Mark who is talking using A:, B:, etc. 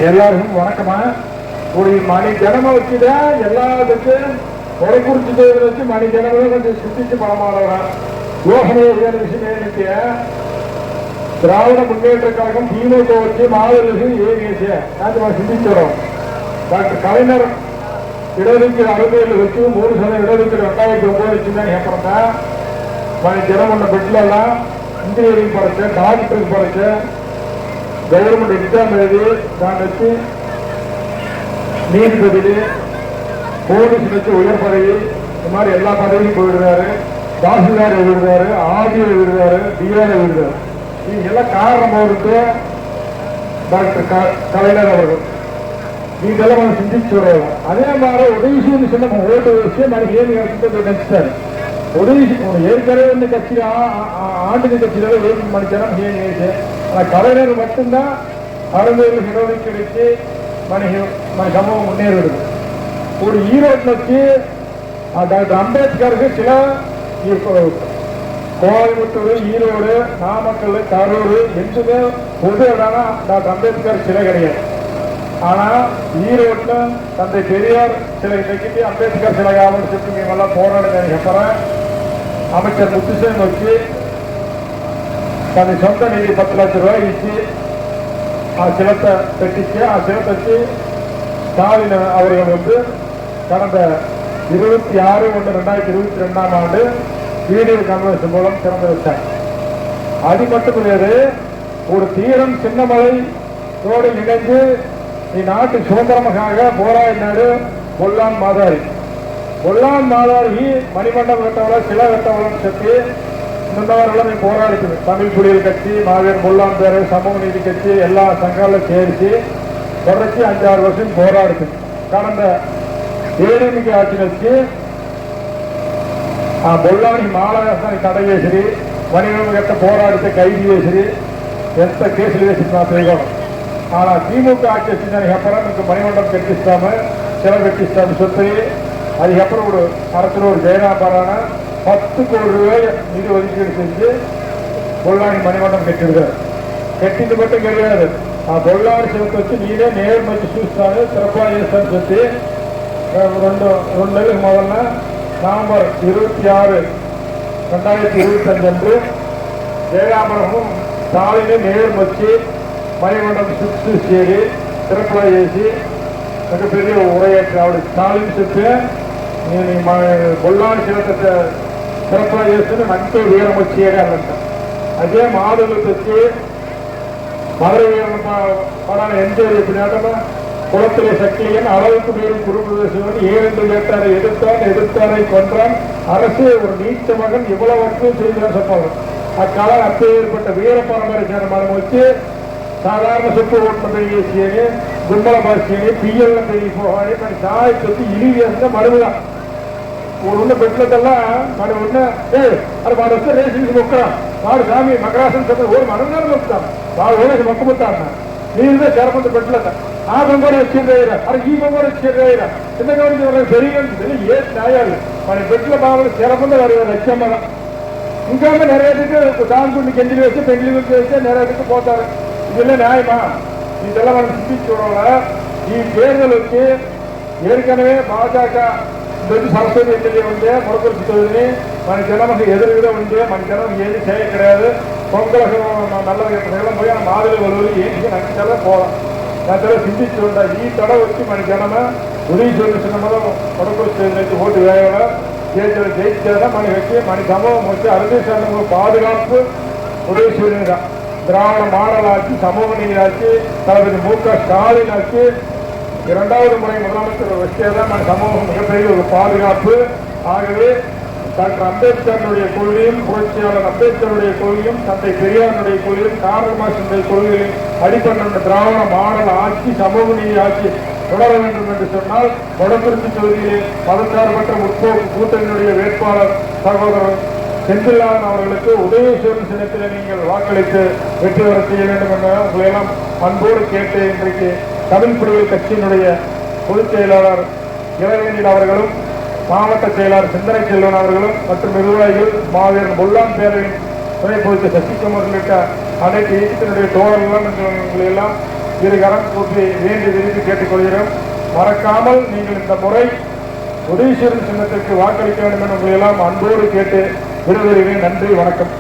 A: எல்லாருக்கும் வணக்கமா. ஒரு மணி ஜனமா வச்சுதான் எல்லாத்துக்கும் உரை குறிச்சு வச்சு மணி ஜனமே கொஞ்சம் சிந்திச்சு பணமானவன் யோசனை விஷயமே நினைக்க திராவிட முன்னேற்ற கழகம் திமுக வச்சு மாவீரர்கள் ஏவிஎஸ்ஏ சிந்திச்சு வரோம். டாக்டர் கலைஞர் இடஒதுக்கீடு 67 வச்சு 3% இடஒதுக்கீடு 2009 வச்சுதான் அப்புறம் தான் மணி ஜனம் பண்ண பெட்ல எல்லாம் இன்ஜினியரிங் படிச்சேன், டாக்டருக்கு படிச்சேன், கவர்மெண்ட் எக்ஸாம் எழுதி நான் வச்சு நீதிபதி, போலீஸ் வச்சு உயர் பதவி, இந்த மாதிரி எல்லா பதவியும் போயிடுறாரு. தாசில்தார் எழுதுறாரு, ஆர்டிஓ எழுதுறாரு, டிஆர் எழுதுறாரு. இதெல்லாம் காரணம் அவருக்கு டாக்டர் கலைஞர் அவர்கள். இதெல்லாம் நம்ம சிந்திச்சு வருவாங்க. அதே மாதிரி உதவி செய்ய சொன்ன ஓட்டு விஷயம் எனக்கு ஏன் நினைச்சிட்டாரு. உதவி ஏற்கனவே வந்து கட்சி ஆண்டு கட்சியில ஏன் மணிச்சனம் ஏன் நினைச்சு. ஆனால் கலைஞர் மட்டும்தான் அருமையில் இடஒதுக்கீடுக்கு மணி சமூகம் முன்னேறுவது. ஒரு ஈரோட்டில் வச்சு டாக்டர் அம்பேத்கருக்கு சில கோயம்புத்தூர், ஈரோடு, நாமக்கல், கரூர் எங்குமே பொது இடம்னா டாக்டர் அம்பேத்கர் சிலை கிடையாது. ஆனா ஈரோட்டில் தந்தை பெரியார் சிலை தைக்கிட்டு அம்பேத்கர் சிலை ஆவணம் சொல்லி எல்லாம் போராடுங்க. அப்புறம் அமைச்சர் முத்துசாமி வச்சு தன்னை சொந்த நிதி 10 லட்சம் ரூபாய் வச்சு சிலத்தை கட்டிச்சு. சிலத்தை வச்சு ஸ்டாலின் அவர்கள் வந்து கடந்த 26/1/2022 ஆண்டு வீடியோ கான்ஃபரன்ஸ் மூலம் திறந்து வச்சார். அது மட்டும் கிடையாது, ஒரு தீரம் சின்னமலையோடு இணைந்து நீ நாட்டு சுதந்திரமாக போராடினாரு பொல்லான் மாதாரி. பொல்லான் மாதாரி மணிமண்டபம் கட்டவள சில கட்டவளம் சொல்லி முன்னவர்களும் நீ போராடிக்குது. தமிழ் குடியல் கட்சி, மாவீரன் பொல்லான் பேரை, சமூக நீதி கட்சி எல்லா சங்கங்களும் சேர்த்து தொடர்ச்சி 5-6 வருஷம் போராடுது. கடந்த ஏடிஎம்கே ஆட்சி வச்சு பொல்லானி மாநகராட்சி தடை வேசரி, வணிகம் கட்ட போராட்டத்தை கைது வேசரி, எந்த கேஸில் வேசிருந்தான் செய்யணும். ஆனால் திமுக ஆட்சி வச்சுருந்தாங்க அப்புறம் எனக்கு மணிமண்டபம் கட்டிஸ்டாம சில கட்டிஸ்டாம சொல்லி அதுக்கப்புறம் ஒரு அரசில் ஒரு ஜெயராபாரான 10 கோடி ரூபாய் நிதி ஒதுக்கீடு செஞ்சு பொல்லானி மணிமண்டபம் கட்டிருக்காரு. கட்டிட்டு மட்டும் கிடையாது, பொல்லானி சிவத்தை வச்சு நீரே நேர்மச்சு சூஸ்தானு சிறப்பாக ஏசான்னு சொல்லி 2 நாளுக்கு முதல்ல நவம்பர் 26, 2025 அன்று ஜெயராமரமும் ஸ்டாலினே நேர் வச்சு மணிமண்டபம் சுற்று சேரி சிறப்பாக ஏசி மிகப்பெரிய உரையாற்று. அவருடைய ஸ்டாலின் சுற்று நீ பொல்லானி சிவத்தை சிறப்பாக ஏசுன்னு நட்டு வீரம் வச்சியே அல்ல. அதே மாடுகளை வச்சு மதுரை வீரம் படான எம்ஜிஆர் எப்படின்னா குளத்திலே சக்தியன் அளவுக்கு மீறி குறும்பு ஏனென்று கேட்டாரை எதிர்த்தாரை கொன்றான் அரசு ஒரு நீச்ச மகன் இவ்வளவற்றையும் செய்தான் சொல்றாங்க. அக்காலம் அப்பே ஏற்பட்ட வீர பரம்பரை மரம் வச்சு சாதாரண சொத்து ஓட்டு பெய்யேசியனு கும்பல பாசியனு பிஎல் பெய்ய போகாது சாய் சொத்து இழிவியா மறுதான் ஒரு ஒண்ணு பெட்லத்தெல்லாம் மறு ஒண்ணு அது மாடு வச்சு ரேசிக்கு மொக்கிறான் மாடு சாமி மகராசன் சொல்ற ஒரு மரம் நேரம் மொக்குதான் மாடு ஓடி மொக்கமுத்தாங்க நீங்க சேரப்பட்ட பெட்லத்தை ಆ ಬಂಗಾರ ಹೆಚ್ಚಿದ್ರೆ ಅರೆ ಈ ಬಂಗಾರ ಹೆಚ್ಚಿದ್ರೆ చిన్న గవర్నమెంట్ పెరిగింది ఏ న్యాయాలు మన పెట్టిన బాబులు చేరకుండా వారి లక్ష్యమ్మ ఇంకా నెరవేర్చుకు దానికి కెండిలు వేస్తే పెళ్లి వేస్తే నెరవేర్చుకు పోతారు. ఇదిలే న్యాయమా? இதெல்லாம் మనం சிந்திச்சோட ఈ தேர்தல் வச்சு ஏற்கனவே பாஜக சரஸ்வதி எம்எல்ஏ வந்து முடக்கொடுத்து தொகுதி మన జనం ఎదురుగా ఉంటే మన జనం ఏది చేయ கிடையாது. பொங்கலுக்கு நல்ல போய் மாதிரி வருவது ஏன் நடிச்சாலே போகலாம். சிந்திச்சு ಈ ತಡ వచ్చి మన జనమ ఉదయం చూసిన முடக்கொடுத்து ஓட்டு வேலை ஜெயிச்சதான் மணி வச்சு மணி சமூகம் வச்சு அரசியல் பாதுகாப்பு உதவி செய்யுங்க. திராவிட மாடல் ஆட்சி, சமூக நீதி ஆட்சி, தளபதி மு க ஸ்டாலின் ஆட்சி 2வது முறை முதலமைச்சர் வச்சதான் మన சமூகம் மிகப்பெரிய ஒரு பாதுகாப்பு. ஆகவே டாக்டர் அம்பேத்கருடைய கொள்கையும் புரட்சியாளர் அம்பேத்கருடைய கொள்கையும் தந்தை பெரியாருடைய கொள்கையும் கார்ல் மார்க்சுடைய கொள்கையும் அடிப்படை திராவிட மாடல் ஆட்சி, சமூக நீதி ஆட்சி தொடர வேண்டும் என்று சொன்னால் வடக்குறிச்சி தொகுதியிலே மதச்சார்பற்ற முற்போக்கு கூட்டணியுடைய வேட்பாளர் சகோதரர் செந்தில்நாதன் அவர்களுக்கு உதயசூரன் சின்னத்தில் நீங்கள் வாக்களித்து வெற்றி பெற செய்ய வேண்டும் என்ற உங்களையெல்லாம் அன்போடு கேட்டு இன்றைக்கு தமிழ் புலிகள் கட்சியினுடைய பொதுச் செயலாளர் இளவேனில் அவர்களும் மாவட்ட செயலாளர் சிந்தனை செல்வன் அவர்களும் மற்றும் நிர்வாகிகள் மாவீரன் பொல்லான் பேரவையின் துணை பொதுச்செயலர் சசிகுமார் உள்ளிட்ட அனைத்து இயக்கத்தினுடைய தோழர்களும் உங்களையெல்லாம் இருகரம் கூப்பி வேண்டி விரும்பி கேட்டுக்கொள்கிறோம். மறக்காமல் நீங்கள் இந்த முறை உதயசூரன் சின்னத்திற்கு வாக்களிக்க வேண்டும் என உங்களை எல்லாம் அன்போடு கேட்டு விரும்புகிறேன். நன்றி, வணக்கம்.